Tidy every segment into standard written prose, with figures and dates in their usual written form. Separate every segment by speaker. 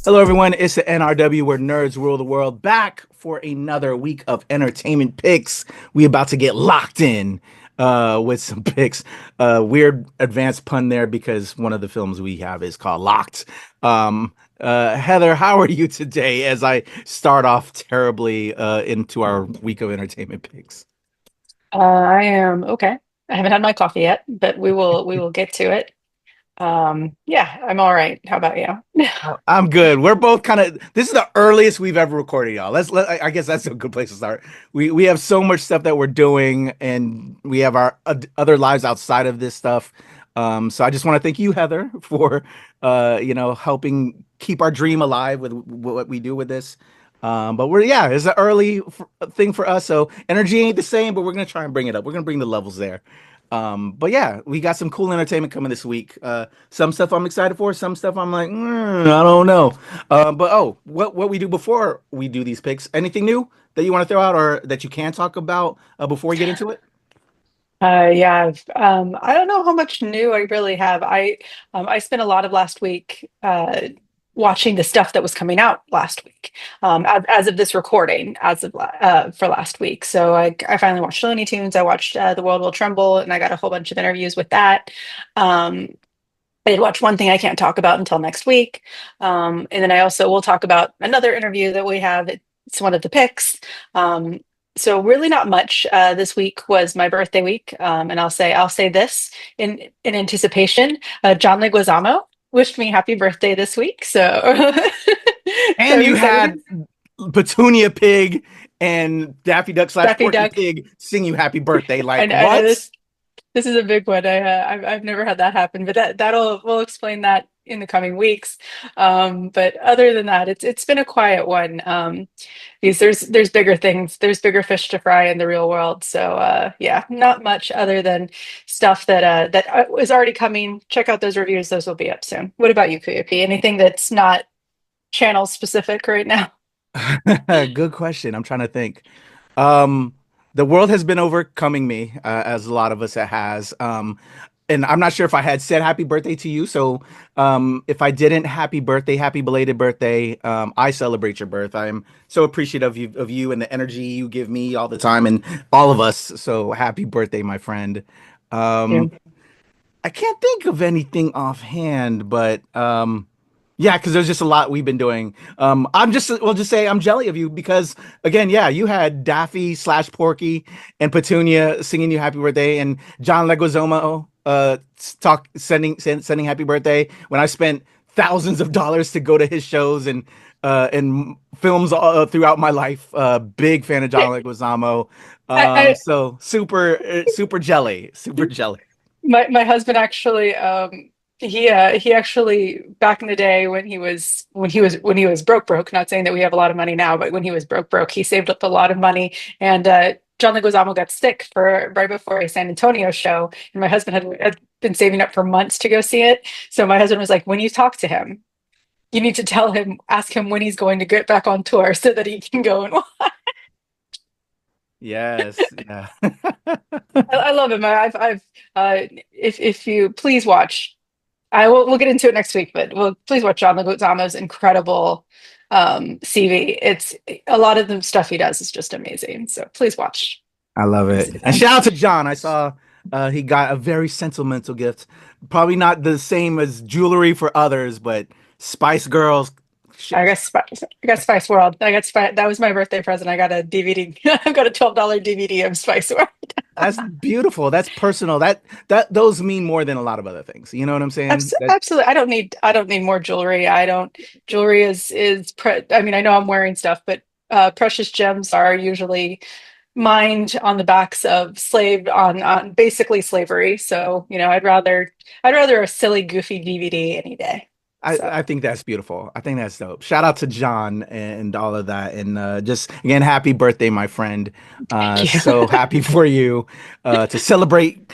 Speaker 1: Hello, everyone. It's the NRW where nerds rule the world. Back for another week of entertainment picks. We about to get locked in with some picks. Weird advanced pun there because one of the films we have is called Locked. Heather, how are you today? As I start off terribly into our week of entertainment picks.
Speaker 2: I am okay. I haven't had my coffee yet, but we will get to it. Yeah, I'm all right. How about you?
Speaker 1: I'm good. We're both kind of. This is the earliest we've ever recorded, y'all. I guess that's a good place to start. We have so much stuff that we're doing, and we have our other lives outside of this stuff. So I just want to thank you, Heather, for helping keep our dream alive with what we do with this. But it's an early thing for us. So energy ain't the same, but we're gonna try and bring it up. We're gonna bring the levels there. But yeah, we got some cool entertainment coming this week. Some stuff I'm excited for, some stuff I'm like, I don't know. What we do before we do these picks? Anything new that you want to throw out or that you can talk about before we get into it?
Speaker 2: Yeah, I don't know how much new I really have. I spent a lot of last week watching the stuff that was coming out last week. As of this recording, for last week. So I finally watched Looney Tunes. I watched The World Will Tremble, and I got a whole bunch of interviews with that. Um, I did watch one thing I can't talk about until next week. And then I also will talk about another interview that we have. It's one of the picks. So really not much. This week was my birthday week. And I'll say this in anticipation. John Leguizamo wished me happy birthday this week. So so
Speaker 1: And you
Speaker 2: he said
Speaker 1: had Petunia Pig and Daffy Duck slash
Speaker 2: Daffy
Speaker 1: Porky
Speaker 2: Duck.
Speaker 1: Pig sing you happy birthday. Like
Speaker 2: I know
Speaker 1: what?
Speaker 2: this is a big one. I've never had that happen, but that'll we'll explain that in the coming weeks. But other than that, it's been a quiet one. Because there's bigger things, there's bigger fish to fry in the real world. So yeah, not much other than stuff that is already coming. Check out those reviews; those will be up soon. What about you, KAP? Anything that's not channel specific right now?
Speaker 1: Good question. I'm trying to think. Um, the world has been overcoming me, as a lot of us it has. And I'm not sure if I had said happy birthday to you. So, if I didn't, happy birthday, happy belated birthday. I celebrate your birth. I am so appreciative of you and the energy you give me all the time and all of us. So happy birthday, my friend.
Speaker 2: Yeah.
Speaker 1: Um, I can't think of anything offhand, but yeah, because there's just a lot we've been doing. We'll just say I'm jelly of you because again, yeah, you had Daffy slash Porky and Petunia singing you happy birthday, and John Leguizamo sending happy birthday when I spent thousands of dollars to go to his shows and films throughout my life. Big fan of John Leguizamo.
Speaker 2: I,
Speaker 1: So super jelly, super jelly.
Speaker 2: my husband actually he actually back in the day when he was broke, not saying that we have a lot of money now, but when he was broke, he saved up a lot of money. And John Leguizamo got sick for right before a San Antonio show, and my husband had been saving up for months to go see it. So my husband was like, when you talk to him, you need to ask him when he's going to get back on tour so that he can go and
Speaker 1: Yes, yeah.
Speaker 2: I love him. If you please watch, we'll get into it next week, but please watch John Leguizamo's incredible CV. It's a lot of the stuff he does is just amazing. So please watch.
Speaker 1: I love
Speaker 2: Please do
Speaker 1: it. And
Speaker 2: that.
Speaker 1: shout out to John. I saw he got a very sentimental gift. Probably not the same as jewelry for others, but Spice Girls. sh-
Speaker 2: I got Spice World. I got Spice. That was my birthday present. I got a DVD. I got a $12 DVD of Spice World.
Speaker 1: That's beautiful. That's personal. That those mean more than a lot of other things. You know what I'm saying?
Speaker 2: Absolutely. I don't need more jewelry. I don't jewelry I mean, I know I'm wearing stuff, but precious gems are usually mined on the backs of slave on basically slavery. So, I'd rather a silly goofy DVD any day. So,
Speaker 1: I think that's beautiful. I think that's dope. Shout out to John and all of that. And just again, happy birthday, my friend.
Speaker 2: thank you.
Speaker 1: So happy for you to celebrate.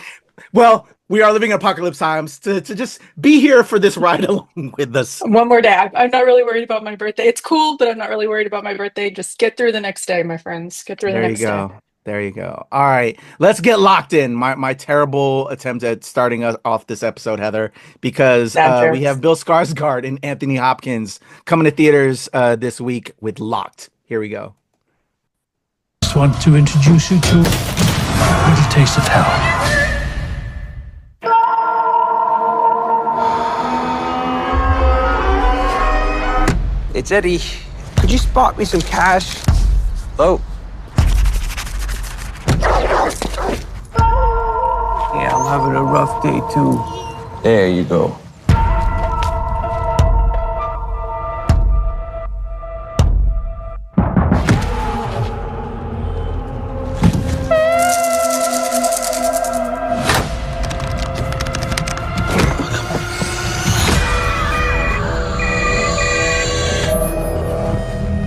Speaker 1: Well, we are living in apocalypse times to just be here for this ride along with us.
Speaker 2: One more day. I'm not really worried about my birthday. It's cool, but I'm not really worried about my birthday. Just get through the next day, my friends. Get through the
Speaker 1: There you
Speaker 2: next day.
Speaker 1: go. There you go. All right, let's get locked in. My terrible attempt at starting us off this episode, Heather, because
Speaker 2: Bad
Speaker 1: we
Speaker 2: jokes.
Speaker 1: have Bill Skarsgård and Anthony Hopkins coming to theaters this week with Locked. Here we go.
Speaker 3: Just want to introduce you to a little taste of hell.
Speaker 4: It's Eddie. Could you spot me some cash? Hello? Yeah, I'm having a rough day too. There you go.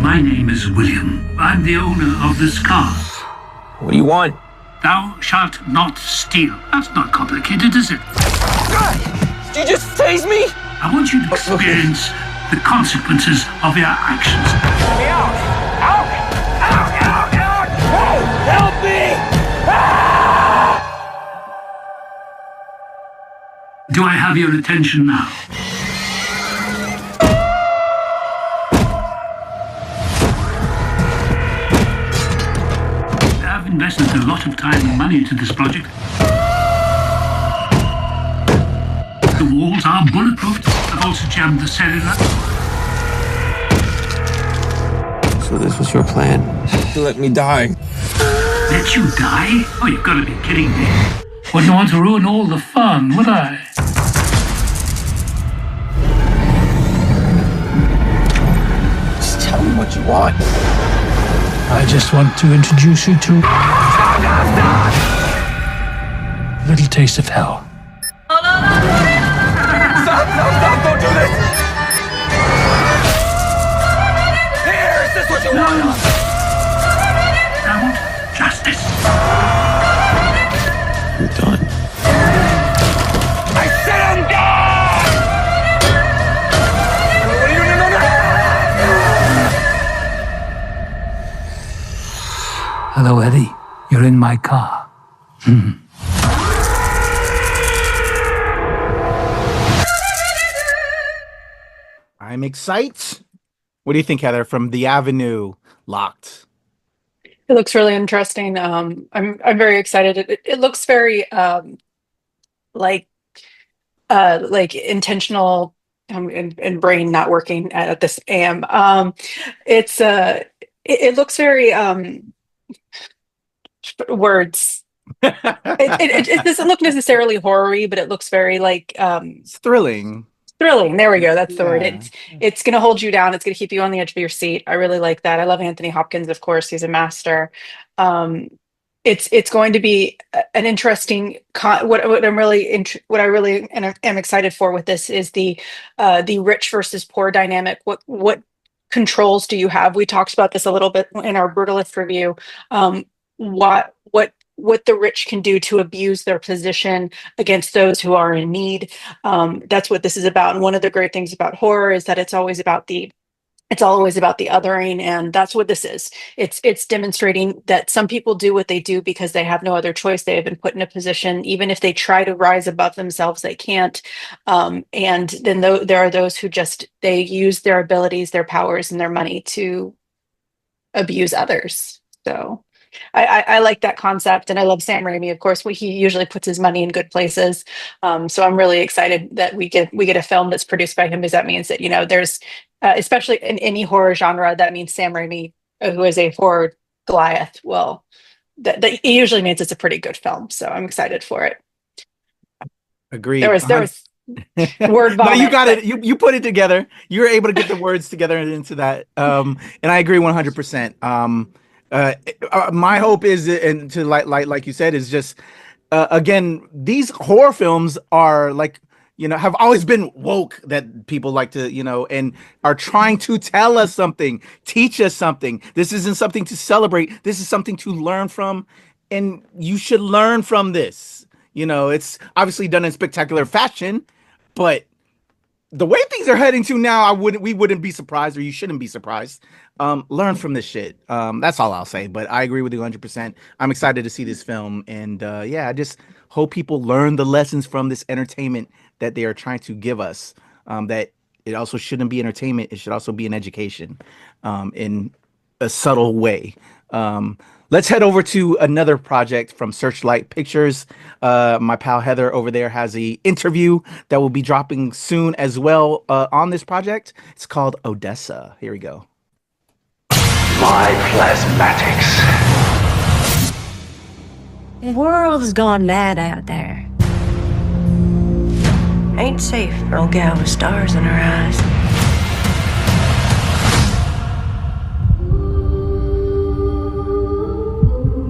Speaker 5: My name is William. I'm the owner of this car.
Speaker 4: What do you want?
Speaker 5: Thou shalt not steal. That's not complicated, is it?
Speaker 4: Did you just tase me?
Speaker 5: I want you to experience the consequences of your actions.
Speaker 4: Let me out! Out! Out! Out! Out! Hey! Help me!
Speaker 5: Do I have your attention now? I've invested a lot of time and money into this project. The walls are bulletproof. I've also jammed the cellular.
Speaker 4: So this was your plan? To let me die?
Speaker 5: Let you die? Oh, you've got to be kidding me. Wouldn't want to ruin all the fun, would I?
Speaker 4: Just tell me what you want.
Speaker 3: I just want to introduce you to a little taste of hell.
Speaker 4: Stop! Don't do this! Here, is this what you want?
Speaker 5: I want justice.
Speaker 4: I'm done. I said I'm done! What are you doing?
Speaker 3: Hello, Eddie. You're in my car.
Speaker 1: I'm excited. What do you think, Heather, from The Avenue, Locked?
Speaker 2: It looks really interesting. I'm very excited. It looks very like intentional and brain not working at this AM. It looks very words. It doesn't look necessarily horror-y, but it looks very like
Speaker 1: It's thrilling.
Speaker 2: thrilling. There we go. That's the word.
Speaker 1: Yeah.
Speaker 2: It's going to hold you down. It's going to keep you on the edge of your seat. I really like that. I love Anthony Hopkins, of course. He's a master. It's going to be an interesting what I really am excited for with this is the rich versus poor dynamic. What controls do you have? We talked about this a little bit in our Brutalist review. What the rich can do to abuse their position against those who are in need. That's what this is about. And one of the great things about horror is that it's always about the othering, and that's what this is. It's demonstrating that some people do what they do because they have no other choice. They have been put in a position, even if they try to rise above themselves, they can't. And then there are those who they use their abilities, their powers, and their money to abuse others. So I like that concept, and I love Sam Raimi. Of course, he usually puts his money in good places. So I'm really excited that we get a film that's produced by him, because that means that there's especially in any horror genre, that means Sam Raimi, who is a horror Goliath. Well, that it usually means it's a pretty good film. So I'm excited for it.
Speaker 1: Agreed.
Speaker 2: There was word vomit.
Speaker 1: No, you got it. You put it together. You were able to get the words together into that. And I agree 100%. My hope is, and to like you said, is just again, these horror films are like, have always been woke, that people like to, and are trying to tell us something, teach us something. This isn't something to celebrate. This is something to learn from, and you should learn from this. It's obviously done in spectacular fashion, but the way things are heading to now, we wouldn't be surprised, or you shouldn't be surprised. Learn from this shit. That's all I'll say. But I agree with you 100%. I'm excited to see this film, and yeah, I just hope people learn the lessons from this entertainment that they are trying to give us. That it also shouldn't be entertainment; it should also be an education, in a subtle way. Let's head over to another project from Searchlight Pictures. My pal Heather over there has a interview that will be dropping soon as well on this project. It's called Odessa. Here we go.
Speaker 4: My plasmatics.
Speaker 6: The world's gone mad out there. Ain't safe for old gal with stars in her eyes.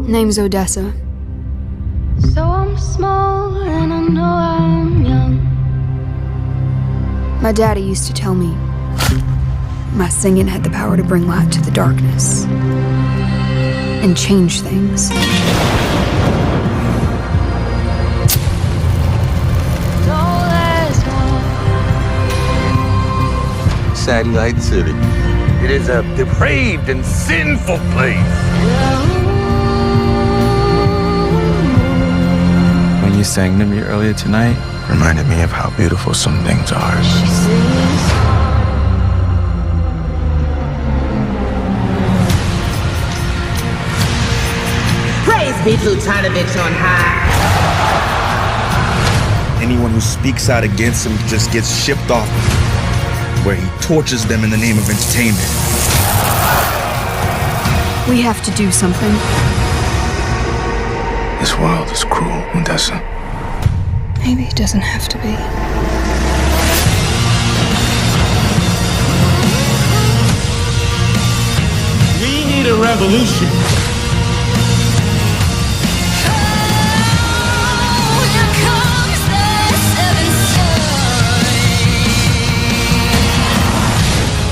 Speaker 7: Name's Odessa.
Speaker 8: So I'm small and I know I'm young.
Speaker 7: My daddy used to tell me my singing had the power to bring light to the darkness and change things.
Speaker 8: Don't last long.
Speaker 9: Satellite City. It is a depraved and sinful place. When you sang to me earlier tonight, reminded me of how beautiful some things are.
Speaker 10: Praise be Plutanovich on high.
Speaker 11: Anyone who speaks out against him just gets shipped off, where he tortures them in the name of entertainment.
Speaker 7: We have to do something.
Speaker 9: This world is cruel, Odessa.
Speaker 7: Maybe it doesn't have to be.
Speaker 9: We need a revolution.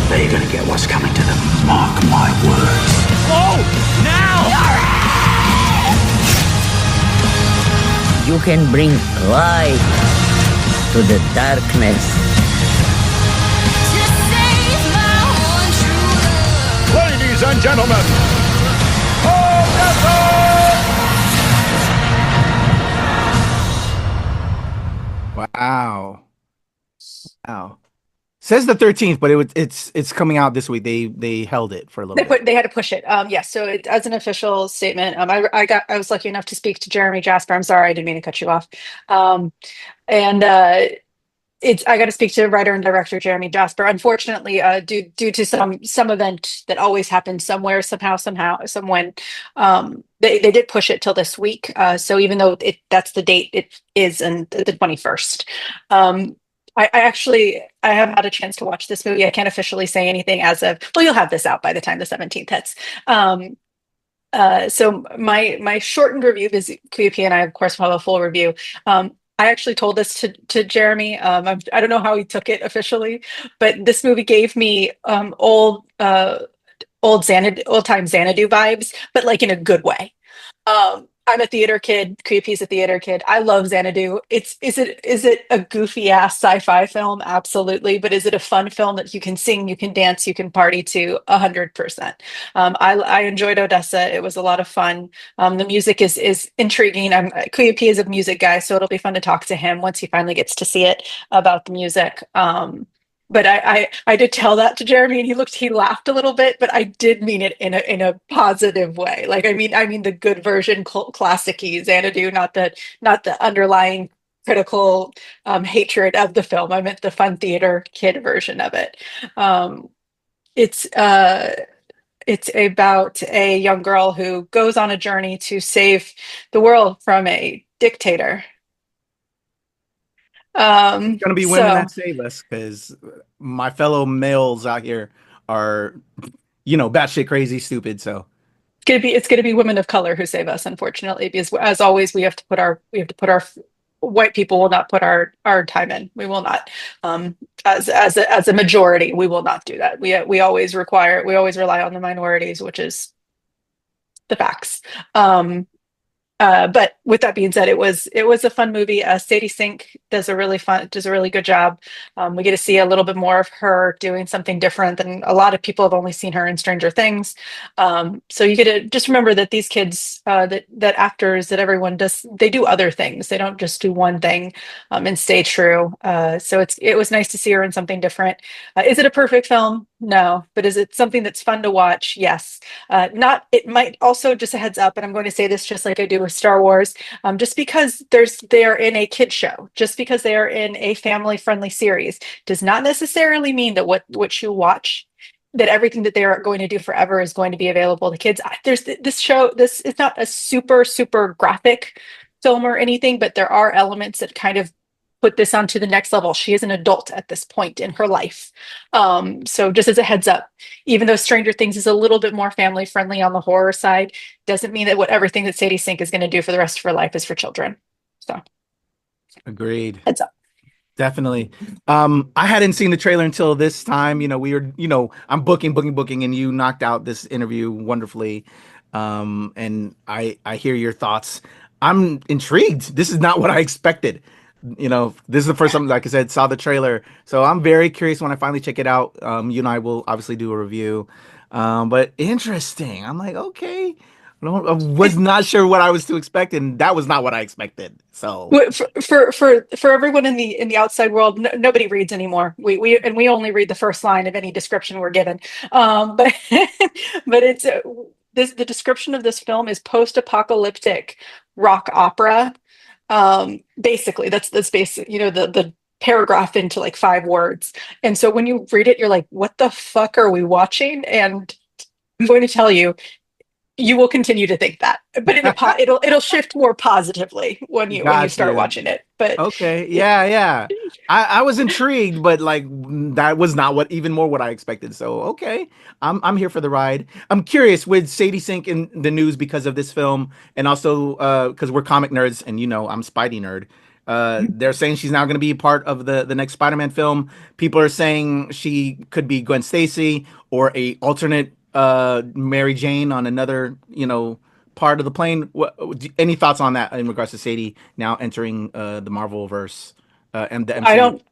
Speaker 5: They're gonna get what's coming to them. Mark my words.
Speaker 9: Oh, now!
Speaker 10: You can bring light to the darkness.
Speaker 4: Ladies and gentlemen,
Speaker 1: Wow. Wow. Says the 13th, but it's coming out this week. They held it for a little bit.
Speaker 2: They had to push it. Yes. So as an official statement, I was lucky enough to speak to Jeremy Jasper. I'm sorry, I didn't mean to cut you off. And I got to speak to writer and director Jeremy Jasper. Unfortunately, due to some event that always happens somewhere, somehow, someone, they did push it till this week. So even though that's the date, it is in the 21st. I have had a chance to watch this movie. I can't officially say anything as of, well, you'll have this out by the time the 17th hits. So my shortened review, because KAYFABEYBABY and I, of course, will have a full review. I actually told this to Jeremy. I don't know how he took it officially, but this movie gave me old time Xanadu vibes, but like in a good way. I'm a theater kid. KAYFABEYBABY's a theater kid. I love Xanadu. Is it a goofy ass sci-fi film? Absolutely. But is it a fun film that you can sing, you can dance, you can party to 100%? I enjoyed Odessa. It was a lot of fun. The music is intriguing. KAYFABEYBABY is a music guy, so it'll be fun to talk to him once he finally gets to see it about the music. But I did tell that to Jeremy, and he laughed a little bit, but I did mean it in a positive way. Like, I mean the good version, classic-y Xanadu, not the underlying critical hatred of the film. I meant the fun theater kid version of it. It's about a young girl who goes on a journey to save the world from a dictator.
Speaker 1: It's gonna be women that save us, because my fellow males out here are, batshit crazy stupid. So
Speaker 2: it's gonna be women of color who save us, unfortunately, because as always, we have to put our white people will not put our time in. We will not, as a majority, we will not do that. We always rely on the minorities, which is the facts. But with that being said, it was a fun movie. Sadie Sink does a really good job. We get to see a little bit more of her doing something different than a lot of people have only seen her in Stranger Things. So you get to just remember that these kids, that actors, that everyone does, they do other things. They don't just do one thing and stay true. So it was nice to see her in something different. Is it a perfect film? No, but is it something that's fun to watch? Yes. It might also, just a heads up, and I'm going to say this just like I do with Star Wars, just because they are in a kid show, just because they are in a family friendly series, does not necessarily mean that what you watch, that everything that they are going to do forever is going to be available to kids. There's this show, this is not a super graphic film or anything, but there are elements that kind of put this onto the next level. She is an adult at this point in her life. So just as a heads up, even though Stranger Things is a little bit more family friendly on the horror side, doesn't mean that everything that Sadie Sink is going to do for the rest of her life is for children. So
Speaker 1: agreed.
Speaker 2: Heads up.
Speaker 1: Definitely. I hadn't seen the trailer until this time. We were, I'm booking, and you knocked out this interview wonderfully. And I hear your thoughts. I'm intrigued. This is not what I expected. This is the first time, like I said, saw the trailer. So I'm very curious when I finally check it out. You and I will obviously do a review. But interesting. I'm like, okay. I was not sure what I was to expect, and that was not what I expected. So
Speaker 2: for everyone in the outside world, nobody reads anymore. We only read the first line of any description we're given. But it's the description of this film is post-apocalyptic rock opera. Basically that's basic, the paragraph into like 5 words. And so when you read it, you're like, what the fuck are we watching? And I'm going to tell you, you will continue to think that, but it'll shift more positively when you start watching it. But
Speaker 1: okay, yeah. I was intrigued, but like that was not what I expected. So okay, I'm here for the ride. I'm curious with Sadie Sink in the news because of this film, and also because we're comic nerds, and I'm Spidey nerd. They're saying she's now going to be part of the next Spider-Man film. People are saying she could be Gwen Stacy or a alternate Mary Jane on another part of the plane. Any thoughts on that in regards to Sadie now entering the Marvel verse and the MCU?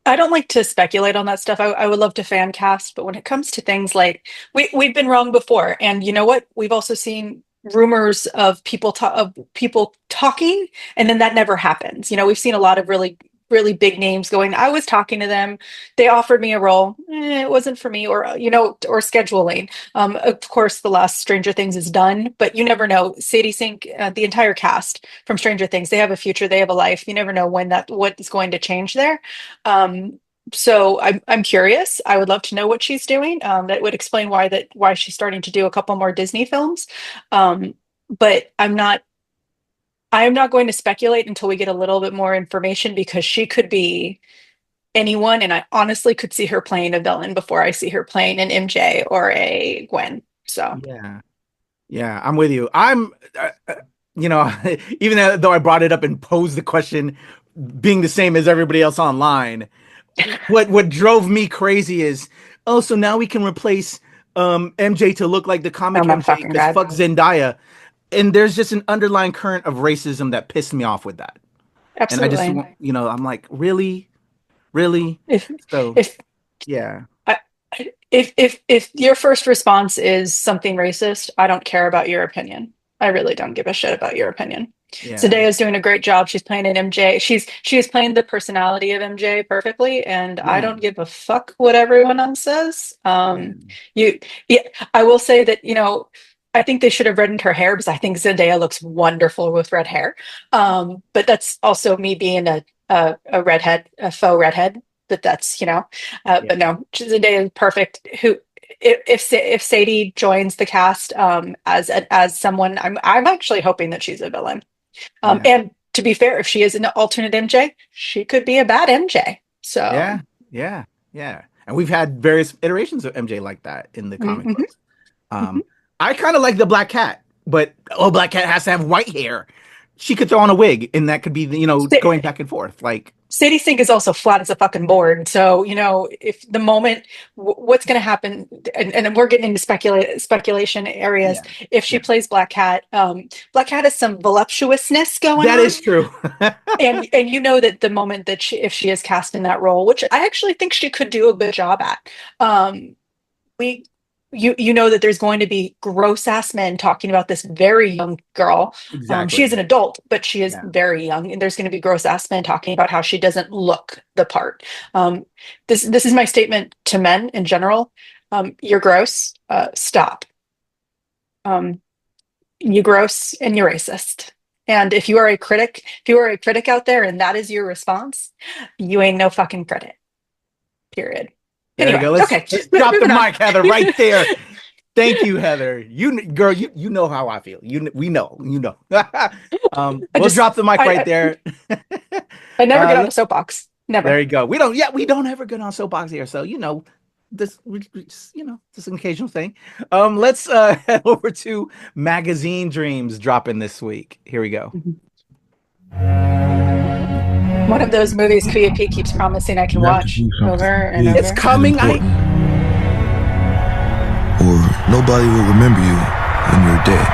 Speaker 2: I don't like to speculate on that stuff. I would love to fan cast, but when it comes to things like we've been wrong before, and you know what, we've also seen rumors of people talking, and then that never happens. We've seen a lot of really big names going, I was talking to them, they offered me a role, it wasn't for me, or or scheduling. Of course the last Stranger Things is done, but you never know. Sadie Sink, the entire cast from Stranger Things, they have a future, they have a life. You never know what is going to change there. So I'm curious. I would love to know what she's doing. That would explain why she's starting to do a couple more Disney films. But I am not going to speculate until we get a little bit more information, because she could be anyone, and I honestly could see her playing a villain before I see her playing an MJ or a Gwen. So
Speaker 1: yeah, I'm with you. I'm even though I brought it up and posed the question, being the same as everybody else online, what drove me crazy is, so now we can replace MJ to look like the comic MJ, because fuck Zendaya. And there's just an underlying current of racism that pissed me off with that.
Speaker 2: Absolutely.
Speaker 1: And I just, I'm like, really? If
Speaker 2: your first response is something racist, I don't care about your opinion. I really don't give a shit about your opinion. Yeah. Zendaya's doing a great job. She's playing an MJ. She is playing the personality of MJ perfectly, and I don't give a fuck what everyone else says. I will say that, I think they should have reddened her hair, because I think Zendaya looks wonderful with red hair. But that's also me being a redhead, a faux redhead. But that's, but no, Zendaya is perfect. If Sadie joins the cast as someone, I'm actually hoping that she's a villain. And to be fair, if she is an alternate MJ, she could be a bad MJ. So
Speaker 1: yeah. And we've had various iterations of MJ like that in the comic books. I kind of like the Black Cat, but Black Cat has to have white hair. she could throw on a wig, and that could be, going back and forth. Like,
Speaker 2: Sadie Sink is also flat as a fucking board. So, if the moment, what's going to happen, and we're getting into speculation areas.
Speaker 1: Yeah.
Speaker 2: If she plays Black Cat has some voluptuousness going on.
Speaker 1: That is true.
Speaker 2: and that the moment that if she is cast in that role, which I actually think she could do a good job at, that there's going to be gross ass men talking about this very young girl.
Speaker 1: Exactly.
Speaker 2: She is an adult, but she is very young, and there's going to be gross ass men talking about how she doesn't look the part. This is my statement to men in general. You're gross. Stop. You gross and you're racist. And if you are a critic out there and that is your response, you ain't no fucking critic. Period.
Speaker 1: There you go. Let's drop the mic, Heather, right there. Thank you, Heather. You know how I feel. We know. We'll drop the mic right there.
Speaker 2: I never get on a soapbox. Never.
Speaker 1: There you go. We don't ever get on a soapbox here. So this just an occasional thing. Let's head over to Magazine Dreams dropping this week. Here we go.
Speaker 2: One of those movies KAYFABEYBABY keeps promising I can watch over and over.
Speaker 1: It's coming.
Speaker 9: Or nobody will remember you when you're dead.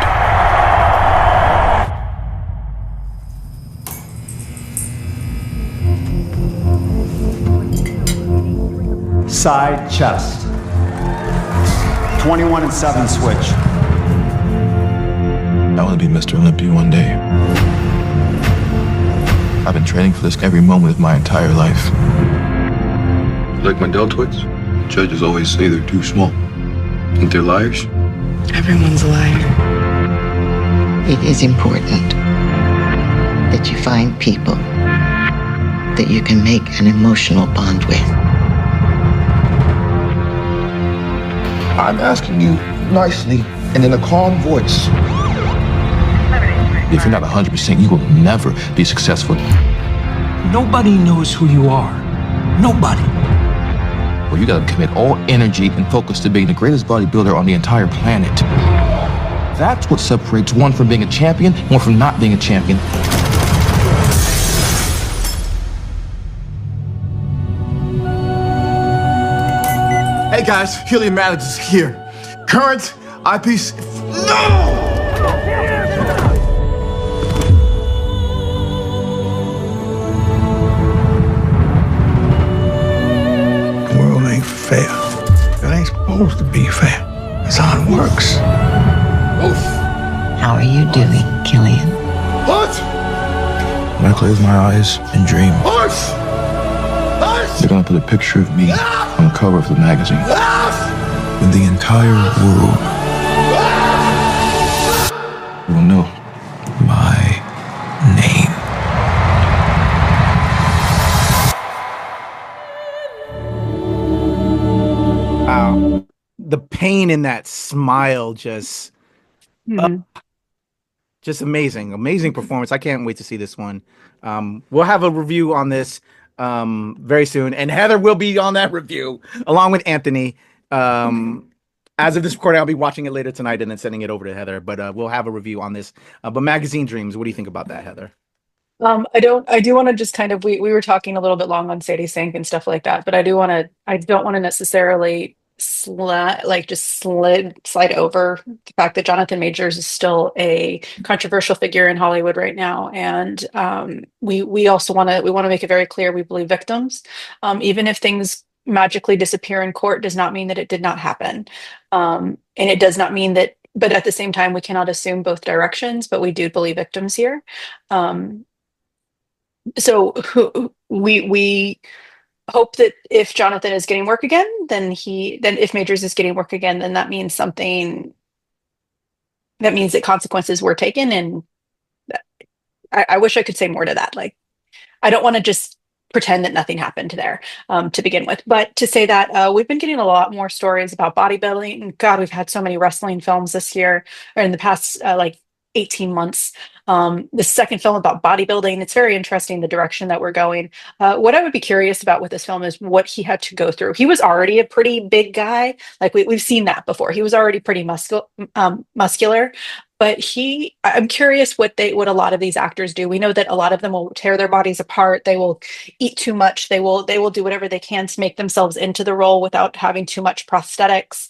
Speaker 12: Side chest. 21 and 7 switch.
Speaker 9: I want to be Mr. Olympia one day. I've been training for this every moment of my entire life.
Speaker 13: Like my deltoids, judges always say they're too small. Aren't they liars?
Speaker 14: Everyone's a liar.
Speaker 10: It is important that you find people that you can make an emotional bond with.
Speaker 9: I'm asking you nicely and in a calm voice. If you're not 100%, you will never be successful.
Speaker 3: Nobody knows who you are. Nobody.
Speaker 9: Well, you gotta commit all energy and focus to being the greatest bodybuilder on the entire planet. That's what separates one from being a champion, one from not being a champion.
Speaker 15: Hey guys, Helium Maddox is here. Current eyepiece. No!
Speaker 9: Fair. It ain't supposed to be fair. That's how it works.
Speaker 10: Oof. How are you doing, Killian?
Speaker 15: What?
Speaker 9: When I close my eyes and dream,
Speaker 15: Horse!
Speaker 9: they're gonna put a picture of me on the cover of the magazine. When the entire world will know my name.
Speaker 1: Wow. The pain in that smile just amazing performance. I can't wait to see this one. We'll have a review on this very soon, and Heather will be on that review along with Anthony. As of this recording, I'll be watching it later tonight and then sending it over to Heather, but we'll have a review on this. But Magazine Dreams, what do you think about that, Heather?
Speaker 2: I do want to just kind of, we were talking a little bit long on Sadie Sink and stuff like that, but I don't want to necessarily slide over the fact that Jonathan Majors is still a controversial figure in Hollywood right now. And we also want to make it very clear we believe victims. Even if things magically disappear in court does not mean that it did not happen. And it does not mean that, but at the same time, we cannot assume both directions, but we do believe victims here. So we hope that if Jonathan is getting work again, then if Majors is getting work again, then that means something. That means that consequences were taken, and I wish I could say more to that. Like, I don't want to just pretend that nothing happened there to begin with, but to say that we've been getting a lot more stories about bodybuilding. And God, we've had so many wrestling films this year or in the past, 18 months. The second film about bodybuilding, it's very interesting, the direction that we're going. What I would be curious about with this film is what he had to go through. He was already a pretty big guy. Like we've seen that before. He was already pretty muscular, but I'm curious what a lot of these actors do. We know that a lot of them will tear their bodies apart. They will eat too much. They will do whatever they can to make themselves into the role without having too much prosthetics.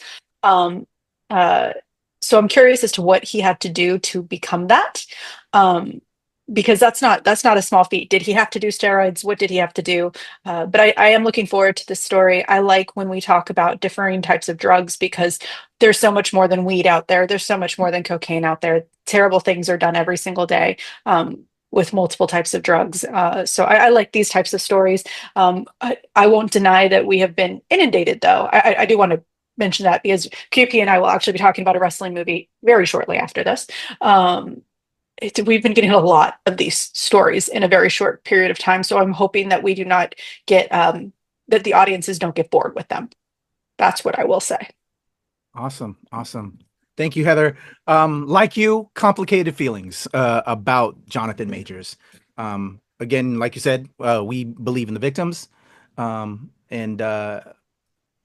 Speaker 2: So I'm curious as to what he had to do to become that, because that's not a small feat. Did he have to do steroids? What did he have to do? But I am looking forward to this story. I like when we talk about differing types of drugs, because there's so much more than weed out there. There's so much more than cocaine out there. Terrible things are done every single day with multiple types of drugs. So I like these types of stories. I won't deny that we have been inundated, though. I do want to mention that, because QP and I will actually be talking about a wrestling movie very shortly after this. We've been getting a lot of these stories in a very short period of time, so I'm hoping that we do not get that the audiences don't get bored with them. That's what I will say.
Speaker 1: Awesome. Thank you, Heather. Like you, complicated feelings about Jonathan Majors. Again, like you said, we believe in the victims, and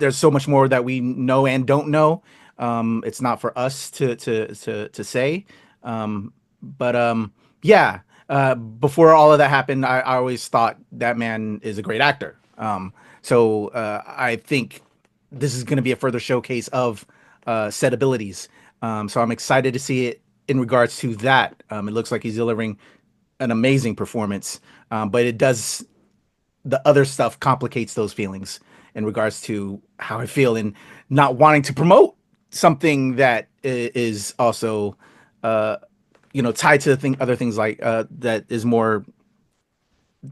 Speaker 1: there's so much more that we know and don't know. It's not for us to say. Before all of that happened, I always thought that man is a great actor. So I think this is going to be a further showcase of said abilities. So I'm excited to see it in regards to that. It looks like he's delivering an amazing performance, but the other stuff complicates those feelings in regards to how I feel and not wanting to promote something that is also, tied to other things like that is more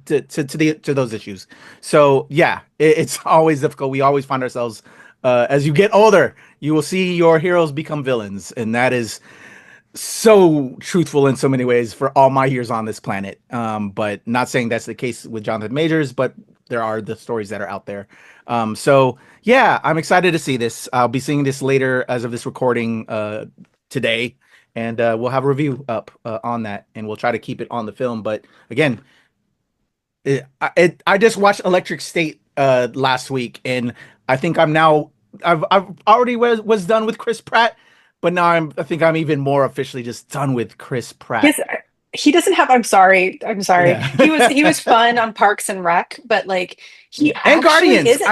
Speaker 1: to those issues. So yeah, it's always difficult. We always find ourselves, as you get older, you will see your heroes become villains, and that is so truthful in so many ways for all my years on this planet. But not saying that's the case with Jonathan Majors, but there are the stories that are out there. So yeah, I'm excited to see this. I'll be seeing this later as of this recording today, and we'll have a review up on that, and we'll try to keep it on the film. But again, I just watched Electric State last week, and I think I've already was done with Chris Pratt, but now I think I'm even more officially just done with Chris Pratt.
Speaker 2: Yes, he doesn't have. I'm sorry. Yeah. He was fun on Parks and Rec, but like
Speaker 1: and Guardians.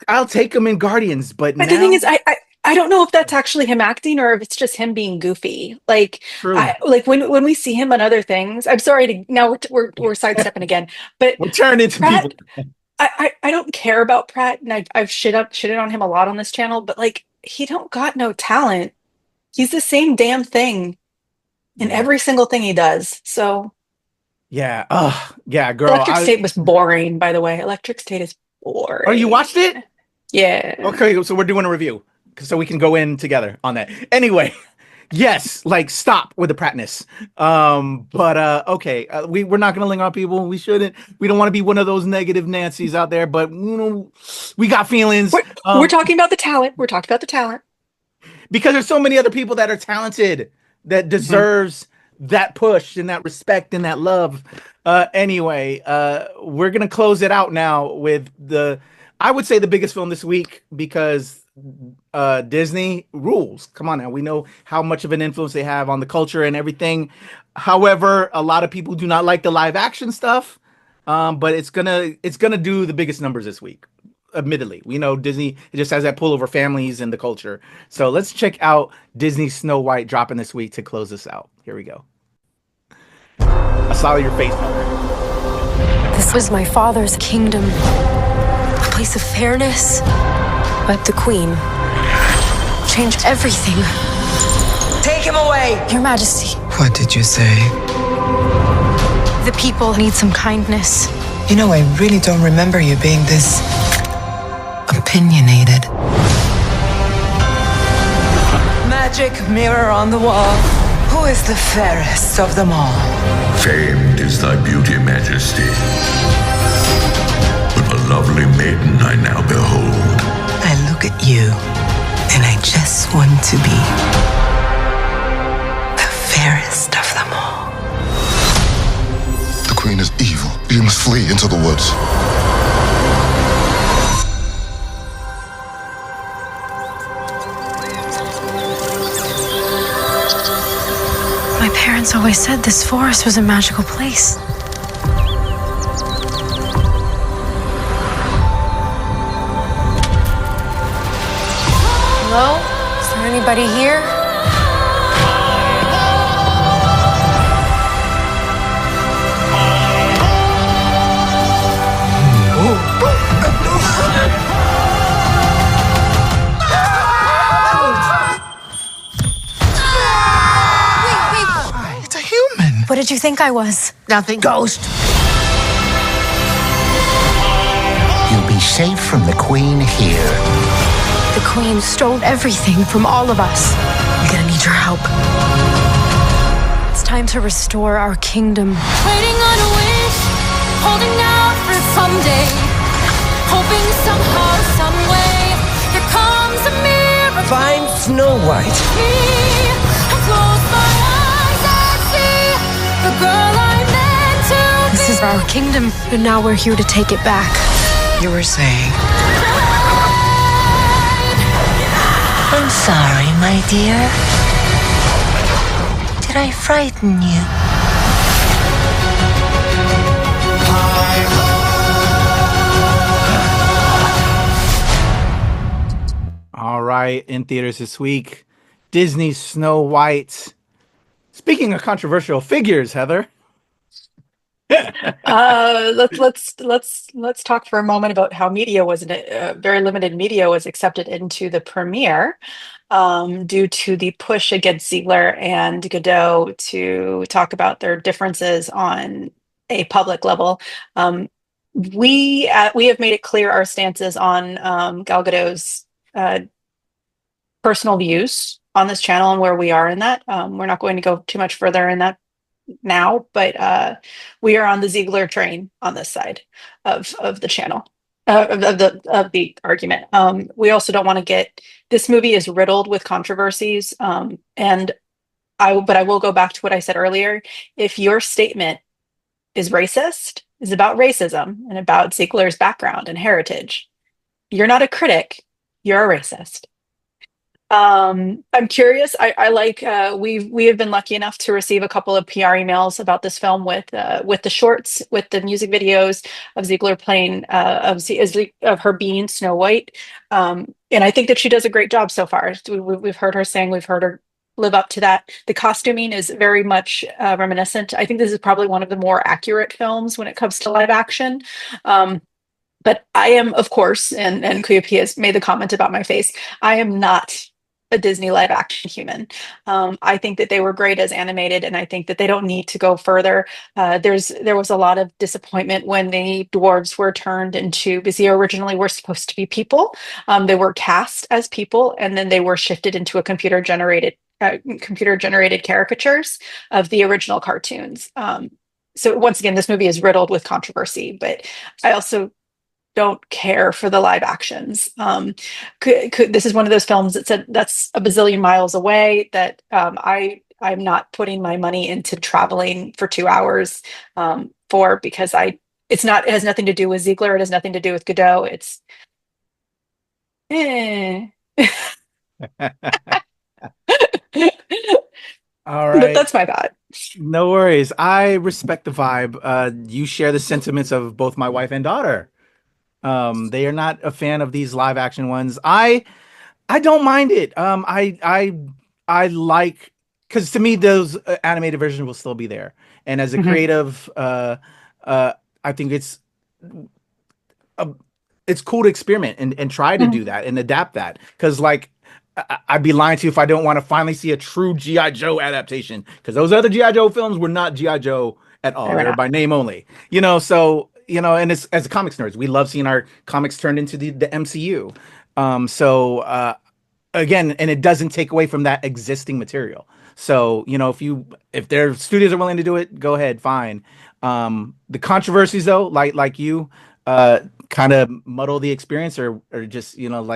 Speaker 1: I'll take him in Guardians, but
Speaker 2: the thing is, I don't know if that's actually him acting or if it's just him being goofy. Like, when we see him on other things. I'm sorry now we're sidestepping again, but
Speaker 1: we're turning into
Speaker 2: Pratt,
Speaker 1: people.
Speaker 2: I don't care about Pratt, and I've shitted on him a lot on this channel, but like he don't got no talent. He's the same damn thing in every single thing he does. So
Speaker 1: yeah, girl.
Speaker 2: Electric State was boring, by the way. Electric State is boring.
Speaker 1: Oh, you watched it?
Speaker 2: Yeah.
Speaker 1: Okay, so we're doing a review so we can go in together on that. Anyway, yes, like stop with the Prattness. Okay, we're not gonna linger on people. We shouldn't. We don't want to be one of those negative Nancys out there. But we got feelings.
Speaker 2: We're talking about the talent. We're talking about the talent.
Speaker 1: Because there's so many other people that are talented that deserves that push and that respect and that love. Anyway, we're gonna close it out now with I would say the biggest film this week, because Disney rules. Come on now, we know how much of an influence they have on the culture and everything. However, a lot of people do not like the live action stuff, but it's gonna do the biggest numbers this week. Admittedly, we know Disney just has that pull over families and the culture. So let's check out Disney's Snow White dropping this week to close this out. Here we go. I saw your face, Mother.
Speaker 16: This was my father's kingdom, a place of fairness, but the Queen changed everything.
Speaker 17: Take him away!
Speaker 16: Your Majesty.
Speaker 17: What did you say?
Speaker 16: The people need some kindness.
Speaker 17: You know, I really don't remember you being this opinionated. Magic mirror on the wall. Who is the fairest of them all?
Speaker 18: Famed is thy beauty, Majesty. But a lovely maiden I now behold.
Speaker 17: I look at you, and I just want to be the fairest
Speaker 16: all.
Speaker 19: The queen is evil. You must flee into the woods.
Speaker 16: My parents always said this forest was a magical place. Hello? Is there anybody here?
Speaker 19: It's a human.
Speaker 16: What did you think I was?
Speaker 20: Nothing. Ghost. You'll be safe from the queen here.
Speaker 16: The queen stole everything from all of us. I'm gonna need your help. It's time to restore our kingdom.
Speaker 8: Waiting on a wish, holding out for someday, hoping somehow, some way, there comes a miracle.
Speaker 20: Find Snow White.
Speaker 8: I close my eyes and see the girl I meant to be.
Speaker 16: This is our kingdom, and now we're here to take it back.
Speaker 20: You were saying. I'm sorry, my dear. Did I frighten you?
Speaker 1: All right, in theaters this week, Disney's Snow White. Speaking of controversial figures, Heather.
Speaker 2: Let's talk for a moment about how media was very limited media was accepted into the premiere due to the push against Ziegler and Godot to talk about their differences on a public level. We have made it clear our stances on Gal Gadot's personal views on this channel and where we are in that. We're not going to go too much further in that now, but we are on the Ziegler train on this side of the channel, of the argument. We also don't want to get, this movie is riddled with controversies, but I will go back to what I said earlier. If your statement is racist, is about racism and about Ziegler's background and heritage, you're not a critic, you're a racist. I'm curious. I like we have been lucky enough to receive a couple of PR emails about this film with the shorts, with the music videos of Ziegler playing of her being Snow White, and I think that she does a great job so far. We've heard her sing, we've heard her live up to that. The costuming is very much reminiscent. I think this is probably one of the more accurate films when it comes to live action. But I am, of course, and KAYFABEYBABY has made the comment about my face, I am not a Disney live action human. I think that they were great as animated, and I think that they don't need to go further. There was a lot of disappointment when the dwarves were turned into, because they originally were supposed to be people. They were cast as people, and then they were shifted into a computer generated caricatures of the original cartoons. So once again, this movie is riddled with controversy, but I also don't care for the live actions. This is one of those films that said that's a bazillion miles away, that I'm not putting my money into traveling for 2 hours because it has nothing to do with Ziegler. It has nothing to do with Godot. It's
Speaker 1: All right.
Speaker 2: But that's my thought.
Speaker 1: No worries. I respect the vibe. You share the sentiments of both my wife and daughter. They are not a fan of these live action ones. I don't mind it. I like, because to me those animated versions will still be there. And as a creative, I think it's cool to experiment and try to do that and adapt that. Because like I'd be lying to you if I don't want to finally see a true G.I. Joe adaptation. Because those other G.I. Joe films were not G.I. Joe at all. They were by name only. So. And as comics nerds, we love seeing our comics turned into the MCU. Again, and it doesn't take away from that existing material. So, if their studios are willing to do it, go ahead, fine. The controversies though, like you, kind of muddle the experience or just, you don't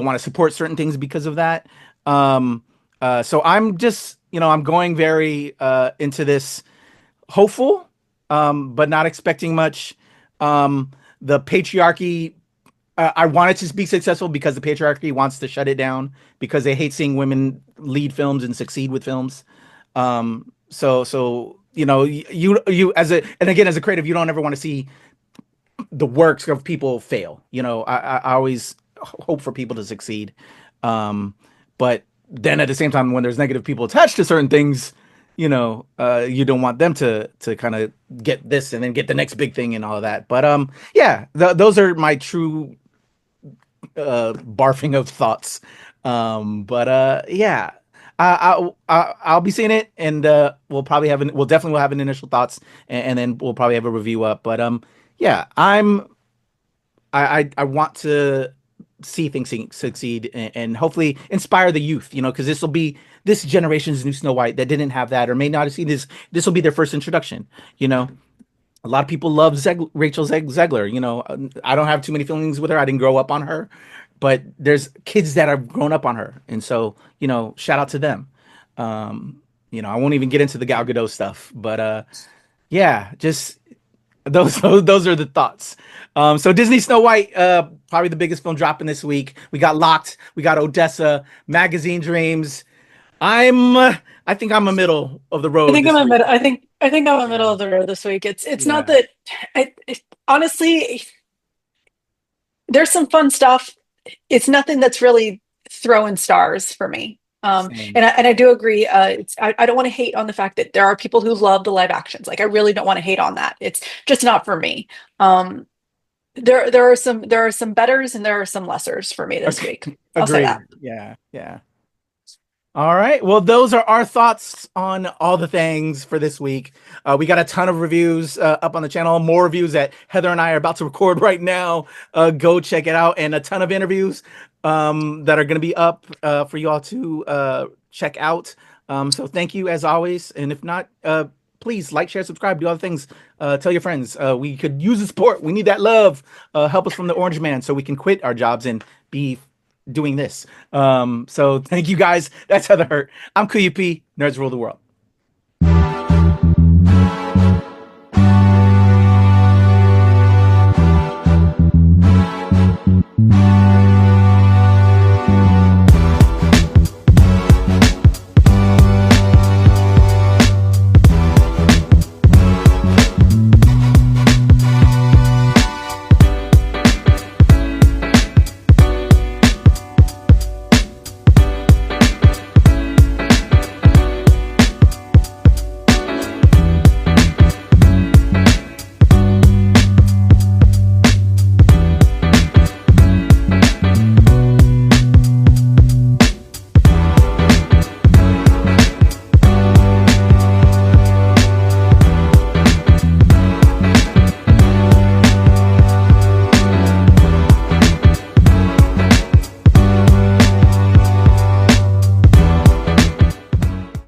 Speaker 1: want to support certain things because of that. So I'm just I'm going very into this hopeful, but not expecting much. The patriarchy, I want it to be successful because the patriarchy wants to shut it down because they hate seeing women lead films and succeed with films. So you as a creative, you don't ever want to see the works of people fail. I always hope for people to succeed. But then at the same time, when there's negative people attached to certain things, you don't want them to kind of get this and then get the next big thing and all of that. But those are my true barfing of thoughts. I'll be seeing it, and we'll definitely have an initial thoughts, and then we'll probably have a review up. But I want to see things succeed and hopefully inspire the youth, because this will be this generation's new Snow White that didn't have that or may not have seen this. This will be their first introduction. A lot of people love Rachel Zegler. I don't have too many feelings with her. I didn't grow up on her, but there's kids that have grown up on her, and so shout out to them. I won't even get into the Gal Gadot stuff, but just those are the thoughts. So Disney Snow White, probably the biggest film dropping this week. We got Locked, we got Odessa, Magazine Dreams. I think I'm a middle of the road.
Speaker 2: I think I'm a middle of the road this week. It's not that honestly, there's some fun stuff. It's nothing that's really throwing stars for me. And I do agree. I don't want to hate on the fact that there are people who love the live actions. Like, I really don't want to hate on that. It's just not for me. There are some betters and there are some lessers for me this week. I'll say that.
Speaker 1: Yeah. All right. Well, those are our thoughts on all the things for this week. We got a ton of reviews up on the channel, more reviews that Heather and I are about to record right now. Go check it out. And a ton of interviews that are going to be up for you all to check out. So thank you as always. And if not, please like, share, subscribe, do all the things. Tell your friends. We could use the support. We need that love. Help us from the Orange Man so we can quit our jobs and be doing this. So thank you guys. That's Heather Hurt. I'm KUP. Nerds rule the world.